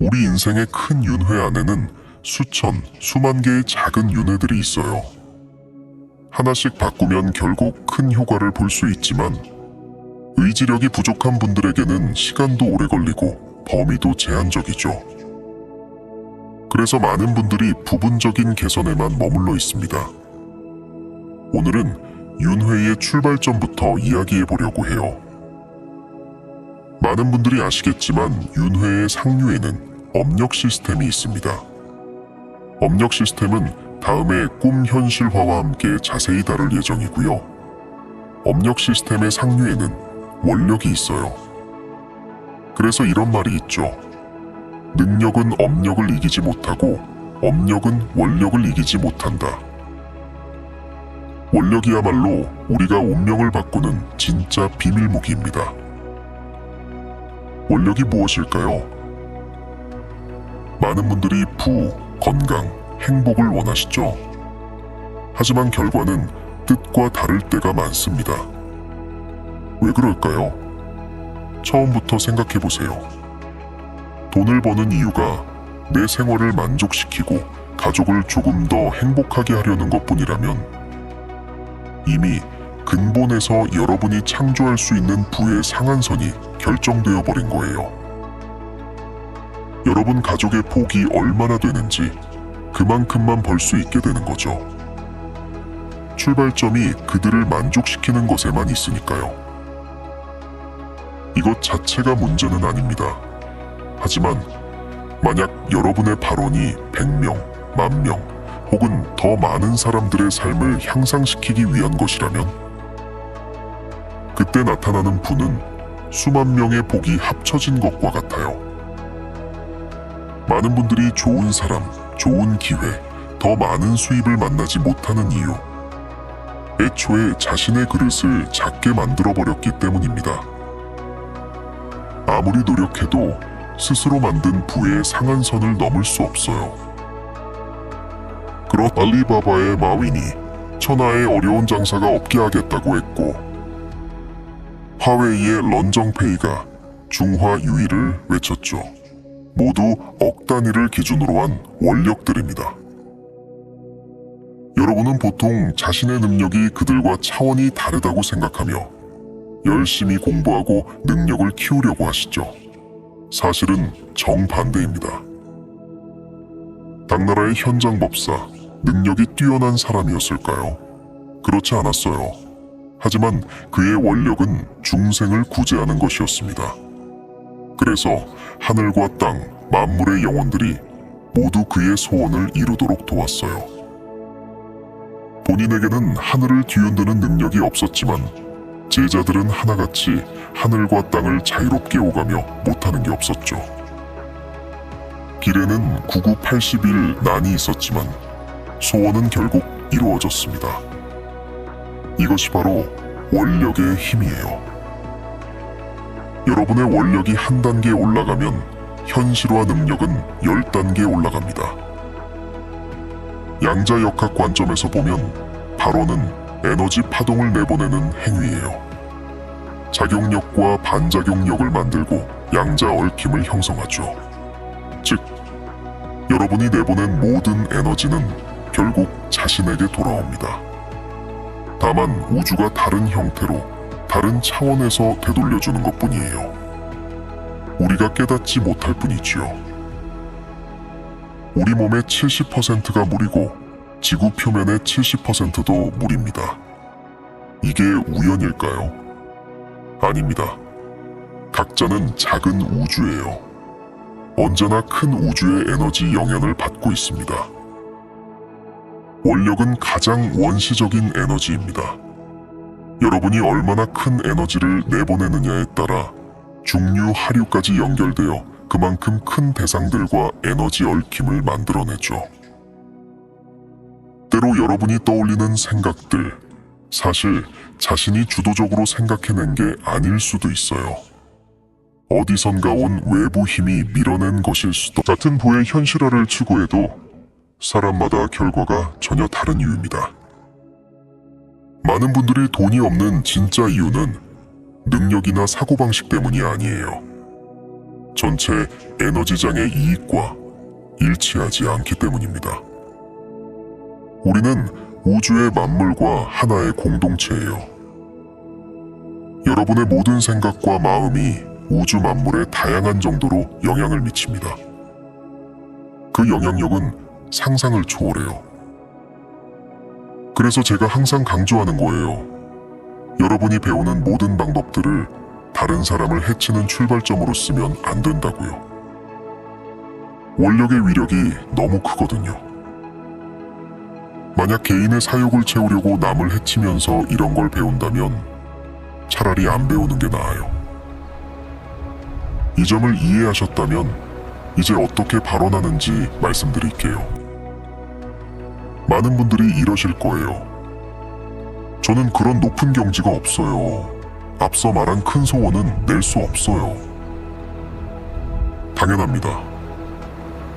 우리 인생의 큰 윤회 안에는 수천, 수만 개의 작은 윤회들이 있어요. 하나씩 바꾸면 결국 큰 효과를 볼 수 있지만 의지력이 부족한 분들에게는 시간도 오래 걸리고 범위도 제한적이죠. 그래서 많은 분들이 부분적인 개선에만 머물러 있습니다. 오늘은 윤회의 출발점부터 이야기해 보려고 해요. 많은 분들이 아시겠지만 윤회의 상류에는 업력 시스템이 있습니다. 업력 시스템은 다음에 꿈 현실화와 함께 자세히 다룰 예정이고요. 업력 시스템의 상류에는 원력이 있어요. 그래서 이런 말이 있죠. 능력은 업력을 이기지 못하고 업력은 원력을 이기지 못한다. 원력이야말로 우리가 운명을 바꾸는 진짜 비밀무기입니다. 원력이 무엇일까요? 많은 분들이 부, 건강, 행복을 원하시죠. 하지만 결과는 뜻과 다를 때가 많습니다. 왜 그럴까요? 처음부터 생각해보세요. 돈을 버는 이유가 내 생활을 만족시키고 가족을 조금 더 행복하게 하려는 것뿐이라면 이미 근본에서 여러분이 창조할 수 있는 부의 상한선이 결정되어 버린 거예요. 여러분 가족의 복이 얼마나 되는지 그만큼만 벌 수 있게 되는 거죠. 출발점이 그들을 만족시키는 것에만 있으니까요. 이것 자체가 문제는 아닙니다. 하지만 만약 여러분의 발언이 100명, 10,000명 혹은 더 많은 사람들의 삶을 향상시키기 위한 것이라면 그때 나타나는 부는 수만 명의 복이 합쳐진 것과 같아요. 많은 분들이 좋은 사람, 좋은 기회, 더 많은 수입을 만나지 못하는 이유, 애초에 자신의 그릇을 작게 만들어버렸기 때문입니다. 아무리 노력해도 스스로 만든 부의 상한선을 넘을 수 없어요. 그렇 알리바바의 마윈이 천하의 어려운 장사가 없게 하겠다고 했고 화웨이의 런정페이가 중화유의를 외쳤죠. 모두 억 단위를 기준으로 한 원력들입니다. 여러분은 보통 자신의 능력이 그들과 차원이 다르다고 생각하며 열심히 공부하고 능력을 키우려고 하시죠. 사실은 정반대입니다. 당나라의 현장법사, 능력이 뛰어난 사람이었을까요? 그렇지 않았어요. 하지만 그의 원력은 중생을 구제하는 것이었습니다. 그래서 하늘과 땅, 만물의 영혼들이 모두 그의 소원을 이루도록 도왔어요. 본인에게는 하늘을 뒤흔드는 능력이 없었지만 제자들은 하나같이 하늘과 땅을 자유롭게 오가며 못하는 게 없었죠. 길에는 9980일 난이 있었지만 소원은 결국 이루어졌습니다. 이것이 바로 원력의 힘이에요. 여러분의 원력이 한 단계 올라가면 현실화 능력은 10단계 올라갑니다. 양자역학 관점에서 보면 발언은 에너지 파동을 내보내는 행위예요. 작용력과 반작용력을 만들고 양자 얽힘을 형성하죠. 즉, 여러분이 내보낸 모든 에너지는 결국 자신에게 돌아옵니다. 다만 우주가 다른 형태로 다른 차원에서 되돌려주는 것뿐이에요. 우리가 깨닫지 못할 뿐이지요. 우리 몸의 70%가 물이고 지구 표면의 70%도 물입니다. 이게 우연일까요? 아닙니다. 각자는 작은 우주예요. 언제나 큰 우주의 에너지 영향을 받고 있습니다. 원력은 가장 원시적인 에너지입니다. 여러분이 얼마나 큰 에너지를 내보내느냐에 따라 중류, 하류까지 연결되어 그만큼 큰 대상들과 에너지 얽힘을 만들어내죠. 때로 여러분이 떠올리는 생각들, 사실 자신이 주도적으로 생각해낸 게 아닐 수도 있어요. 어디선가 온 외부 힘이 밀어낸 것일 수도. 같은 부의 현실화를 추구해도 사람마다 결과가 전혀 다른 이유입니다. 많은 분들이 돈이 없는 진짜 이유는 능력이나 사고방식 때문이 아니에요. 전체 에너지장의 이익과 일치하지 않기 때문입니다. 우리는 우주의 만물과 하나의 공동체예요. 여러분의 모든 생각과 마음이 우주 만물에 다양한 정도로 영향을 미칩니다. 그 영향력은 상상을 초월해요. 그래서 제가 항상 강조하는 거예요. 여러분이 배우는 모든 방법들을 다른 사람을 해치는 출발점으로 쓰면 안 된다고요. 원력의 위력이 너무 크거든요. 만약 개인의 사욕을 채우려고 남을 해치면서 이런 걸 배운다면 차라리 안 배우는 게 나아요. 이 점을 이해하셨다면 이제 어떻게 발언하는지 말씀드릴게요. 많은 분들이 이러실 거예요. 저는 그런 높은 경지가 없어요. 앞서 말한 큰 소원은 낼 수 없어요. 당연합니다.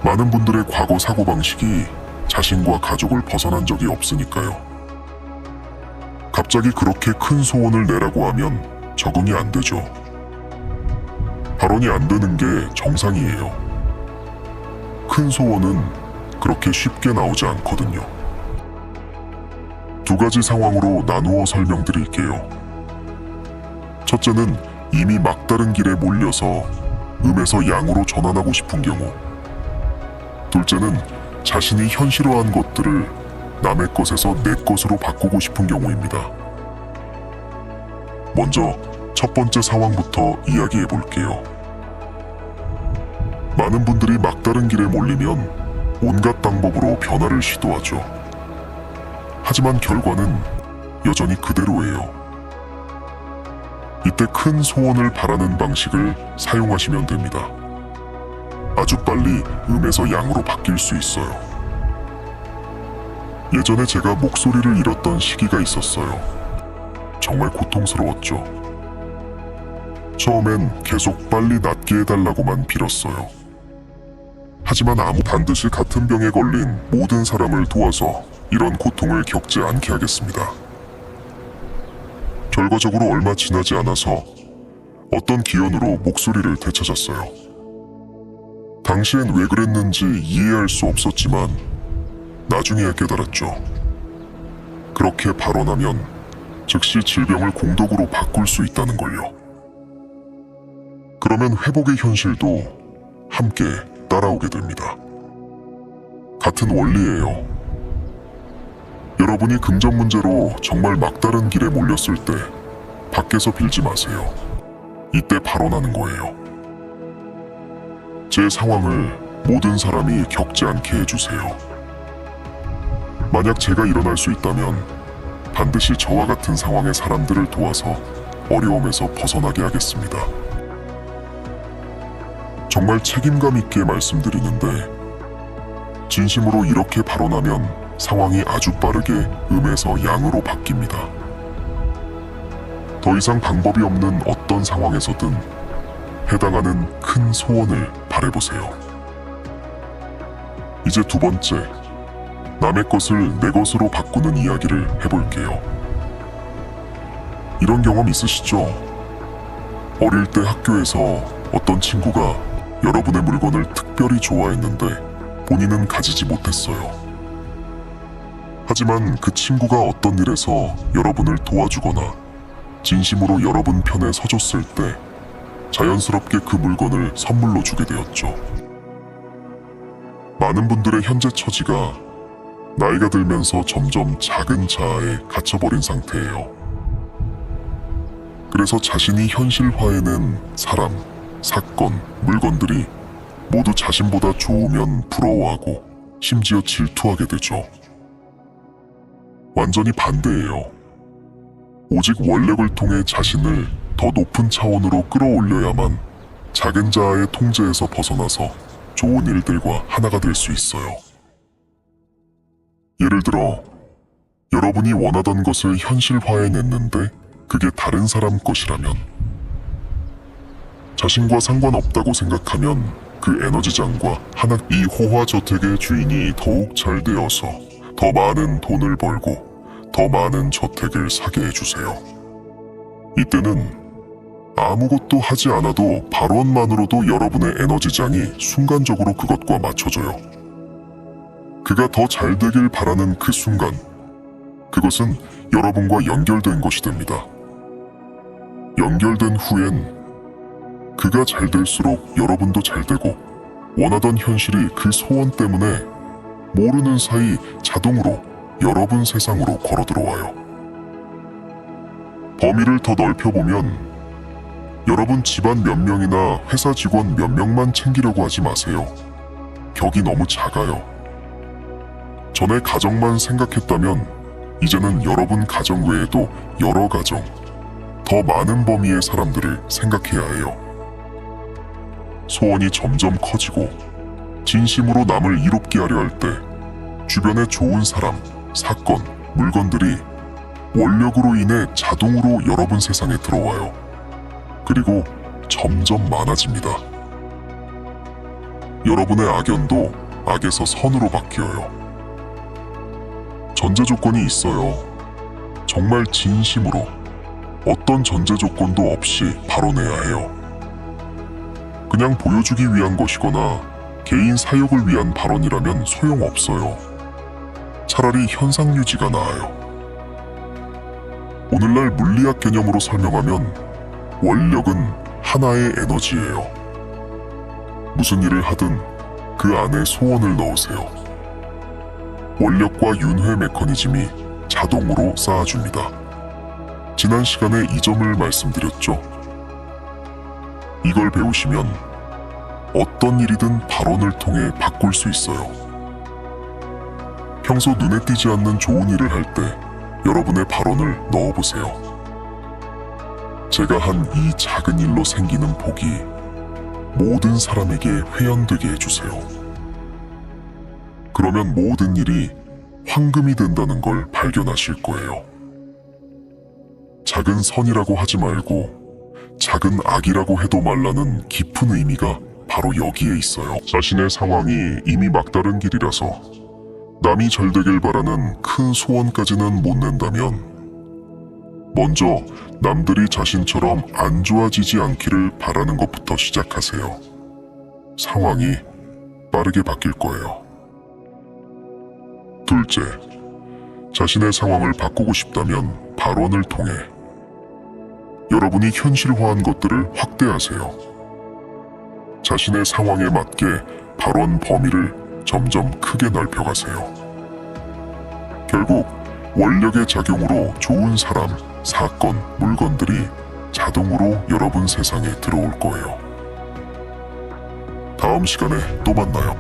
많은 분들의 과거 사고방식이 자신과 가족을 벗어난 적이 없으니까요. 갑자기 그렇게 큰 소원을 내라고 하면 적응이 안 되죠. 발언이 안 되는 게 정상이에요. 큰 소원은 그렇게 쉽게 나오지 않거든요. 두 가지 상황으로 나누어 설명드릴게요. 첫째는 이미 막다른 길에 몰려서 음에서 양으로 전환하고 싶은 경우. 둘째는 자신이 현실화한 것들을 남의 것에서 내 것으로 바꾸고 싶은 경우입니다. 먼저 첫 번째 상황부터 이야기해 볼게요. 많은 분들이 막다른 길에 몰리면 온갖 방법으로 변화를 시도하죠. 하지만 결과는 여전히 그대로예요. 이때 큰 소원을 바라는 방식을 사용하시면 됩니다. 아주 빨리 음에서 양으로 바뀔 수 있어요. 예전에 제가 목소리를 잃었던 시기가 있었어요. 정말 고통스러웠죠. 처음엔 계속 빨리 낫게 해달라고만 빌었어요. 하지만 반드시 같은 병에 걸린 모든 사람을 도와서 이런 고통을 겪지 않게 하겠습니다. 결과적으로 얼마 지나지 않아서 어떤 기연으로 목소리를 되찾았어요. 당시엔 왜 그랬는지 이해할 수 없었지만 나중에야 깨달았죠. 그렇게 발언하면 즉시 질병을 공덕으로 바꿀 수 있다는 걸요. 그러면 회복의 현실도 함께 따라오게 됩니다. 같은 원리예요. 여러분이 금전 문제로 정말 막다른 길에 몰렸을 때 밖에서 빌지 마세요. 이때 발언하는 거예요. 제 상황을 모든 사람이 겪지 않게 해주세요. 만약 제가 일어날 수 있다면 반드시 저와 같은 상황의 사람들을 도와서 어려움에서 벗어나게 하겠습니다. 정말 책임감 있게 말씀드리는데 진심으로 이렇게 발언하면 상황이 아주 빠르게 음에서 양으로 바뀝니다. 더 이상 방법이 없는 어떤 상황에서든 해당하는 큰 소원을 바라보세요. 이제 두 번째, 남의 것을 내 것으로 바꾸는 이야기를 해볼게요. 이런 경험 있으시죠? 어릴 때 학교에서 어떤 친구가 여러분의 물건을 특별히 좋아했는데 본인은 가지지 못했어요. 하지만 그 친구가 어떤 일에서 여러분을 도와주거나 진심으로 여러분 편에 서줬을 때 자연스럽게 그 물건을 선물로 주게 되었죠. 많은 분들의 현재 처지가 나이가 들면서 점점 작은 자아에 갇혀버린 상태예요. 그래서 자신이 현실화해낸 사람, 사건, 물건들이 모두 자신보다 좋으면 부러워하고 심지어 질투하게 되죠. 완전히 반대예요. 오직 원력을 통해 자신을 더 높은 차원으로 끌어올려야만 작은 자아의 통제에서 벗어나서 좋은 일들과 하나가 될 수 있어요. 예를 들어 여러분이 원하던 것을 현실화해냈는데 그게 다른 사람 것이라면 자신과 상관없다고 생각하면 그 에너지장과 하나 이 호화저택의 주인이 더욱 잘 되어서 더 많은 돈을 벌고 더 많은 저택을 사게 해주세요. 이때는 아무것도 하지 않아도 발언만으로도 여러분의 에너지장이 순간적으로 그것과 맞춰져요. 그가 더 잘 되길 바라는 그 순간, 그것은 여러분과 연결된 것이 됩니다. 연결된 후엔 그가 잘 될수록 여러분도 잘 되고, 원하던 현실이 그 소원 때문에 모르는 사이 자동으로 여러분 세상으로 걸어 들어와요. 범위를 더 넓혀보면 여러분 집안 몇 명이나 회사 직원 몇 명만 챙기려고 하지 마세요. 격이 너무 작아요. 전에 가정만 생각했다면 이제는 여러분 가정 외에도 여러 가정, 더 많은 범위의 사람들을 생각해야 해요. 소원이 점점 커지고 진심으로 남을 이롭게 하려 할 때 주변에 좋은 사람, 사건, 물건들이 원력으로 인해 자동으로 여러분 세상에 들어와요. 그리고 점점 많아집니다. 여러분의 악연도 악에서 선으로 바뀌어요. 전제 조건이 있어요. 정말 진심으로 어떤 전제 조건도 없이 발언해야 해요. 그냥 보여주기 위한 것이거나 개인 사욕을 위한 발언이라면 소용없어요. 차라리 현상 유지가 나아요. 오늘날 물리학 개념으로 설명하면 원력은 하나의 에너지예요. 무슨 일을 하든 그 안에 소원을 넣으세요. 원력과 윤회 메커니즘이 자동으로 쌓아줍니다. 지난 시간에 이 점을 말씀드렸죠. 이걸 배우시면 어떤 일이든 발언을 통해 바꿀 수 있어요. 평소 눈에 띄지 않는 좋은 일을 할 때 여러분의 발언을 넣어보세요. 제가 한 이 작은 일로 생기는 복이 모든 사람에게 회연되게 해주세요. 그러면 모든 일이 황금이 된다는 걸 발견하실 거예요. 작은 선이라고 하지 말고 작은 악이라고 해도 말라는 깊은 의미가 바로 여기에 있어요. 자신의 상황이 이미 막다른 길이라서 남이 잘 되길 바라는 큰 소원까지는 못 낸다면 먼저 남들이 자신처럼 안 좋아지지 않기를 바라는 것부터 시작하세요. 상황이 빠르게 바뀔 거예요. 둘째, 자신의 상황을 바꾸고 싶다면 발언을 통해 여러분이 현실화한 것들을 확대하세요. 자신의 상황에 맞게 발언 범위를 점점 크게 넓혀가세요. 결국 원력의 작용으로 좋은 사람, 사건, 물건들이 자동으로 여러분 세상에 들어올 거예요. 다음 시간에 또 만나요.